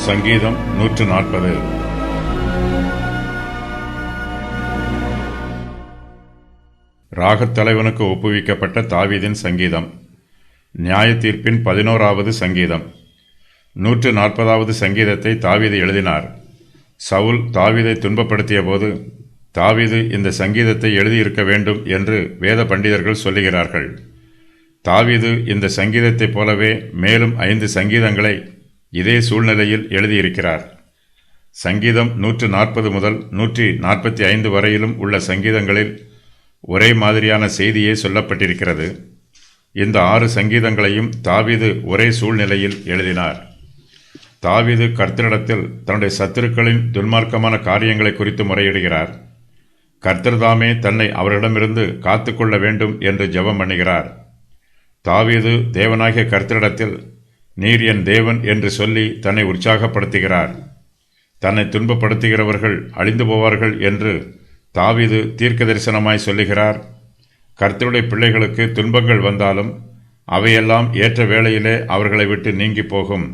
சங்கீதம் 140. ராகத் தலைவனுக்கு ஒப்புவிக்கப்பட்ட தாவீதின் சங்கீதம். நியாய தீர்ப்பின் 11வது சங்கீதம். 140வது சங்கீதத்தை தாவீது எழுதினார். சவுல் தாவீதை துன்பப்படுத்திய போது தாவீது இந்த சங்கீதத்தை எழுதியிருக்க வேண்டும் என்று வேத பண்டிதர்கள் சொல்லுகிறார்கள். தாவீது இந்த சங்கீதத்தைப் போலவே மேலும் 5 சங்கீதங்களை இதே சூழ்நிலையில் எழுதியிருக்கிறார். சங்கீதம் 140 முதல் 145 வரையிலும் உள்ள சங்கீதங்களில் ஒரே மாதிரியான செய்தியே சொல்லப்பட்டிருக்கிறது. இந்த 6 சங்கீதங்களையும் தாவீது ஒரே சூழ்நிலையில் எழுதினார். தாவீது கர்த்தரிடத்தில் தன்னுடைய சத்துருக்களின் துன்மார்க்கமான காரியங்களை குறித்து முறையிடுகிறார். கர்த்தர்தாமே தன்னை அவரிடமிருந்து காத்துக்கொள்ள வேண்டும் என்று ஜெபம் பண்ணுகிறார். தாவீது தேவனாகிய கர்த்தரிடத்தில் நீர் என் தேவன் என்று சொல்லி தன்னை உற்சாகப்படுத்துகிறார். தன்னை துன்பப்படுத்துகிறவர்கள் அழிந்து போவார்கள் என்று தாவீது தீர்க்க தரிசனமாய் சொல்லுகிறார். கர்த்தருடைய பிள்ளைகளுக்கு துன்பங்கள் வந்தாலும் அவையெல்லாம் ஏற்ற வேளையிலே அவர்களை விட்டு நீங்கி போகும்.